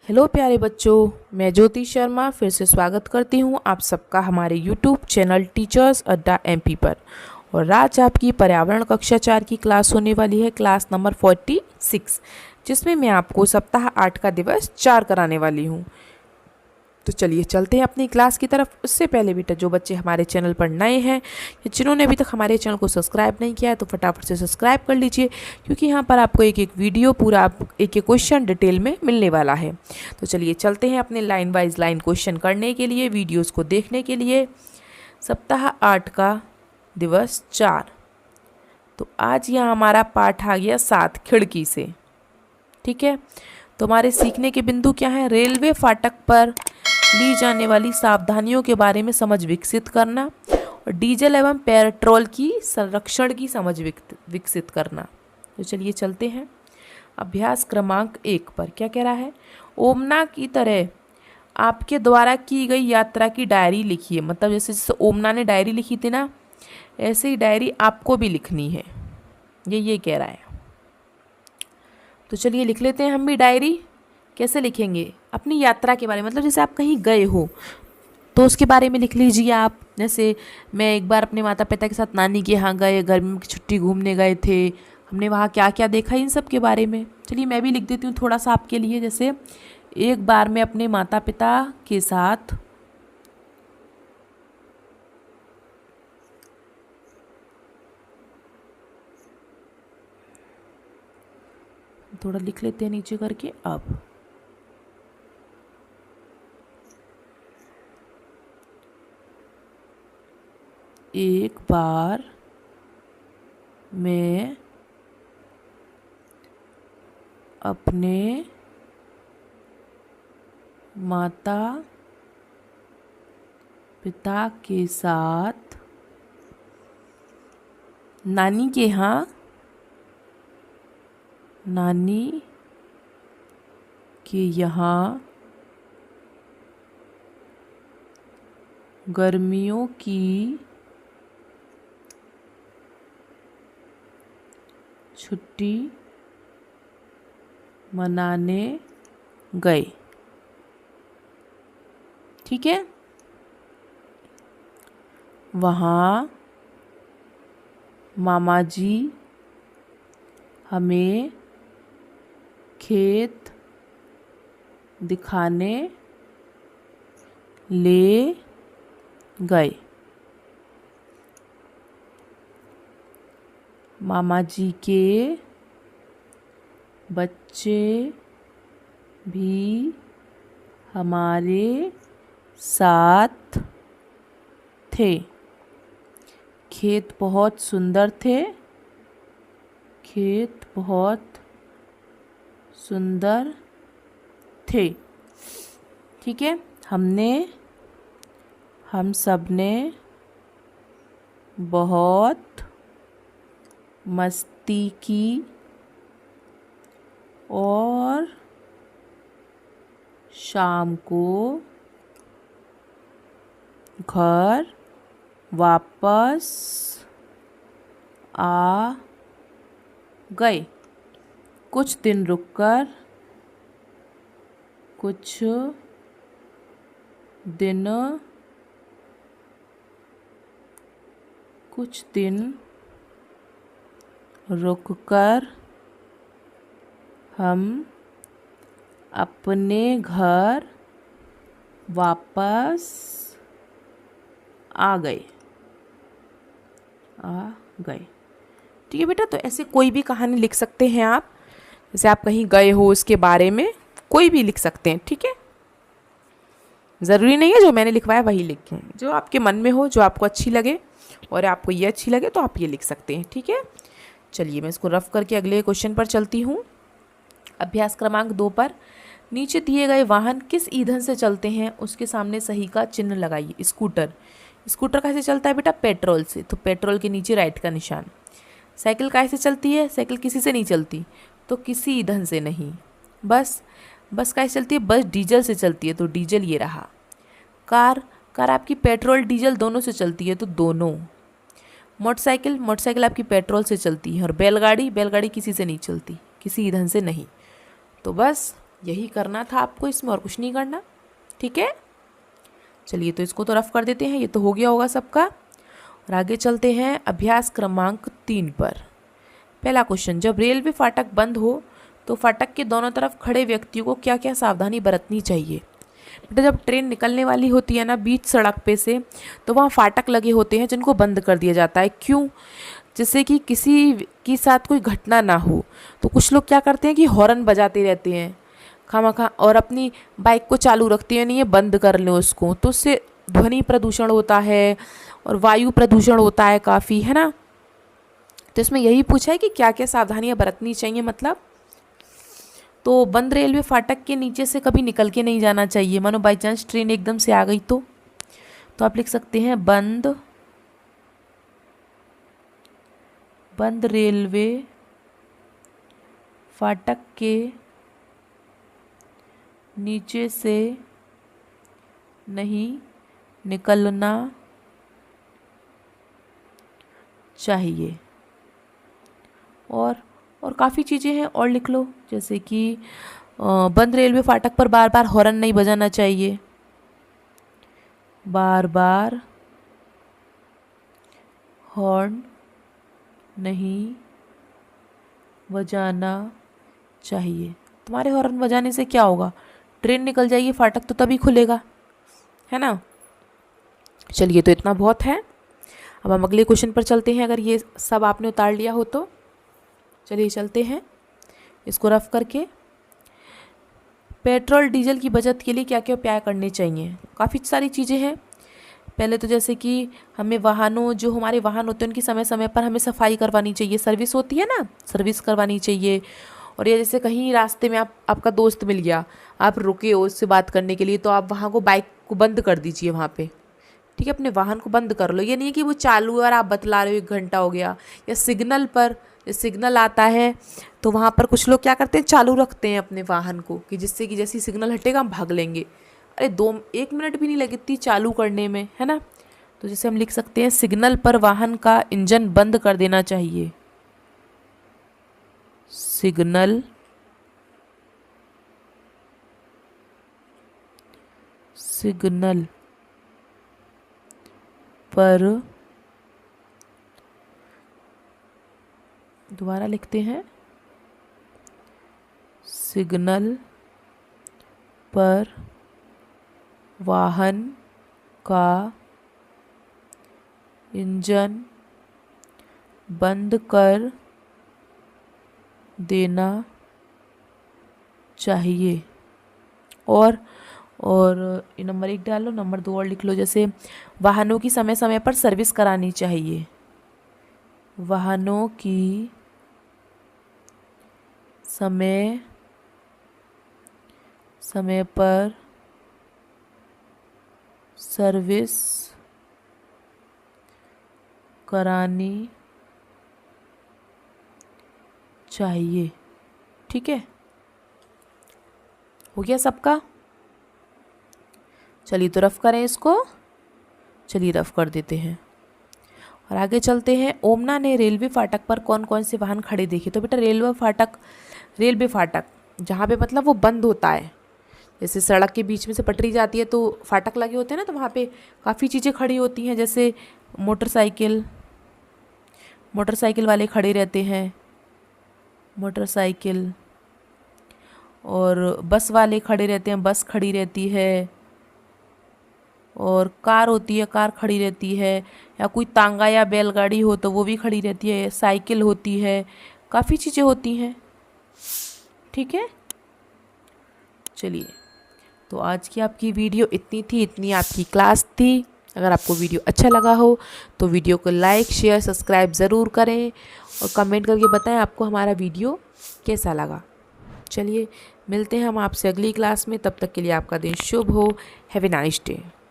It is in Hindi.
हेलो प्यारे बच्चों, मैं ज्योति शर्मा फिर से स्वागत करती हूँ आप सबका हमारे यूट्यूब चैनल टीचर्स अड्डा एमपी पर। और आज आपकी पर्यावरण कक्षा 4 की क्लास होने वाली है, क्लास नंबर 46, जिसमें मैं आपको सप्ताह 8 का दिवस 4 कराने वाली हूँ। तो चलिए चलते हैं अपनी क्लास की तरफ। उससे पहले बेटा, जो बच्चे हमारे चैनल पर नए हैं या जिन्होंने अभी तक हमारे चैनल को सब्सक्राइब नहीं किया है तो फटाफट से सब्सक्राइब कर लीजिए, क्योंकि यहाँ पर आपको एक एक वीडियो पूरा एक एक क्वेश्चन डिटेल में मिलने वाला है। तो चलिए चलते हैं अपने लाइन वाइज लाइन क्वेश्चन करने के लिए, वीडियोज़ को देखने के लिए। सप्ताह 8 का दिवस 4। तो आज यहाँ हमारा पाठ आ गया 7, खिड़की से। ठीक है, तो हमारे सीखने के बिंदु क्या हैं? रेलवे फाटक पर ली जाने वाली सावधानियों के बारे में समझ विकसित करना और डीजल एवं पेट्रोल की संरक्षण की समझ विकसित करना। तो चलिए चलते हैं अभ्यास क्रमांक 1 पर। क्या कह रहा है? ओमना की तरह आपके द्वारा की गई यात्रा की डायरी लिखिए। मतलब जैसे जैसे ओमना ने डायरी लिखी थी ना, ऐसे ही डायरी आपको भी लिखनी है, ये कह रहा है। तो चलिए लिख लेते हैं हम भी डायरी। कैसे लिखेंगे? अपनी यात्रा के बारे में, मतलब जैसे आप कहीं गए हो तो उसके बारे में लिख लीजिए आप। जैसे मैं एक बार अपने माता पिता के साथ नानी के यहाँ गए, गर्मी की छुट्टी घूमने गए थे, हमने वहाँ क्या क्या देखा, इन सब के बारे में। चलिए मैं भी लिख देती हूँ थोड़ा सा आपके लिए। जैसे एक बार मैं अपने माता पिता के साथ थोड़ा लिख लेते हैं नीचे करके। अब एक बार मैं अपने माता पिता के साथ नानी के यहाँ गर्मियों की छुट्टी मनाने गए। ठीक है, वहाँ मामा जी हमें खेत दिखाने ले गए। मामा जी के बच्चे भी हमारे साथ थे। खेत बहुत सुंदर थे। खेत बहुत सुंदर थे। ठीक है, हम सब ने बहुत मस्ती की और शाम को घर वापस आ गए। कुछ दिन रुककर हम अपने घर वापस आ गए। ठीक है बेटा, तो ऐसे कोई भी कहानी लिख सकते हैं आप। जैसे आप कहीं गए हो उसके बारे में कोई भी लिख सकते हैं। ठीक है, ज़रूरी नहीं है जो मैंने लिखवाया वही लिखें, जो आपके मन में हो, जो आपको अच्छी लगे और आपको ये अच्छी लगे तो आप ये लिख सकते हैं। ठीक है, चलिए मैं इसको रफ करके अगले क्वेश्चन पर चलती हूँ। अभ्यास क्रमांक 2 पर नीचे दिए गए वाहन किस ईंधन से चलते हैं, उसके सामने सही का चिन्ह लगाइए। स्कूटर कैसे चलता है बेटा? पेट्रोल से, तो पेट्रोल के नीचे राइट का निशान। साइकिल कैसे चलती है? साइकिल किसी से नहीं चलती, तो किसी ईंधन से नहीं। बस कैसे चलती है? बस डीजल से चलती है, तो डीजल ये रहा। कार आपकी पेट्रोल डीजल दोनों से चलती है, तो दोनों। मोटरसाइकिल आपकी पेट्रोल से चलती है। और बैलगाड़ी किसी से नहीं चलती, किसी ईंधन से नहीं। तो बस यही करना था आपको इसमें, और कुछ नहीं करना। ठीक है, चलिए तो इसको तो रफ कर देते हैं, ये तो हो गया होगा सबका। और आगे चलते हैं अभ्यास क्रमांक 3 पर। पहला क्वेश्चन, जब रेलवे फाटक बंद हो तो फाटक के दोनों तरफ खड़े व्यक्तियों को क्या क्या सावधानी बरतनी चाहिए। बेटा जब ट्रेन निकलने वाली होती है ना बीच सड़क पे से, तो वहाँ फाटक लगे होते हैं जिनको बंद कर दिया जाता है। क्यों? जिससे कि किसी के साथ कोई घटना ना हो। तो कुछ लोग क्या करते हैं कि हॉर्न बजाते रहते हैं खामखा, और अपनी बाइक को चालू रखते हैं, नहीं ये बंद कर लें उसको, तो उससे ध्वनि प्रदूषण होता है और वायु प्रदूषण होता है काफ़ी, है ना। तो इसमें यही पूछा है कि क्या क्या सावधानियां बरतनी चाहिए। मतलब तो बंद रेलवे फाटक के नीचे से कभी निकल के नहीं जाना चाहिए। मानो बाई चांस ट्रेन एकदम से आ गई तो आप लिख सकते हैं बंद रेलवे फाटक के नीचे से नहीं निकलना चाहिए। और काफ़ी चीज़ें हैं और लिख लो, जैसे कि बंद रेलवे फाटक पर बार बार हॉर्न नहीं बजाना चाहिए, बार बार हॉर्न नहीं बजाना चाहिए। तुम्हारे हॉर्न बजाने से क्या होगा, ट्रेन निकल जाएगी, फाटक तो तभी खुलेगा, है ना। चलिए तो इतना बहुत है। अब हम अगले क्वेश्चन पर चलते हैं, अगर ये सब आपने उतार लिया हो तो। चलिए चलते हैं इसको रफ करके। पेट्रोल डीजल की बचत के लिए क्या क्या उपाय करने चाहिए। काफ़ी सारी चीज़ें हैं। पहले तो जैसे कि हमें जो हमारे वाहन होते हैं उनकी समय समय पर हमें सफाई करवानी चाहिए। सर्विस होती है ना, सर्विस करवानी चाहिए। और ये जैसे कहीं रास्ते में आपका दोस्त मिल गया, आप रुके हो उससे बात करने के लिए, तो आप वहाँ को बाइक को बंद कर दीजिए वहाँ पे। ठीक है, अपने वाहन को बंद कर लो। ये नहीं है कि वो चालू है और आप बतला रहे हो 1 घंटा हो गया। या सिग्नल पर सिग्नल आता है तो वहाँ पर कुछ लोग क्या करते हैं, चालू रखते हैं अपने वाहन को, कि जिससे कि जैसे सिग्नल हटेगा हम भाग लेंगे। अरे 1 मिनट भी नहीं लगती चालू करने में, है ना। तो जैसे हम लिख सकते हैं सिग्नल पर वाहन का इंजन बंद कर देना चाहिए। सिग्नल पर, दोबारा लिखते हैं, सिग्नल पर वाहन का इंजन बंद कर देना चाहिए। और नंबर 1 डाल लो, नंबर 2 और लिख लो, जैसे वाहनों की समय समय पर सर्विस करानी चाहिए। वाहनों की समय समय पर सर्विस करानी चाहिए। ठीक है, हो गया सबका। चलिए तो रफ करें इसको। चलिए रफ कर देते हैं और आगे चलते हैं। ओमना ने रेलवे फाटक पर कौन कौन से वाहन खड़े देखे। तो बेटा रेलवे फाटक जहाँ पे मतलब वो बंद होता है, जैसे सड़क के बीच में से पटरी जाती है तो फाटक लगे होते हैं ना, तो वहाँ पे काफ़ी चीज़ें खड़ी होती हैं, जैसे मोटरसाइकिल वाले खड़े रहते हैं, मोटरसाइकिल, और बस वाले खड़े रहते हैं, बस खड़ी रहती है, और कार होती है, कार खड़ी रहती है, या कोई तांगा या बैलगाड़ी हो तो वो भी खड़ी रहती है, साइकिल होती है, काफ़ी चीज़ें होती हैं। ठीक है, चलिए तो आज की आपकी वीडियो इतनी थी, इतनी आपकी क्लास थी। अगर आपको वीडियो अच्छा लगा हो तो वीडियो को लाइक शेयर सब्सक्राइब ज़रूर करें और कमेंट करके बताएं आपको हमारा वीडियो कैसा लगा। चलिए मिलते हैं हम आपसे अगली क्लास में, तब तक के लिए आपका दिन शुभ हो। Have a nice day.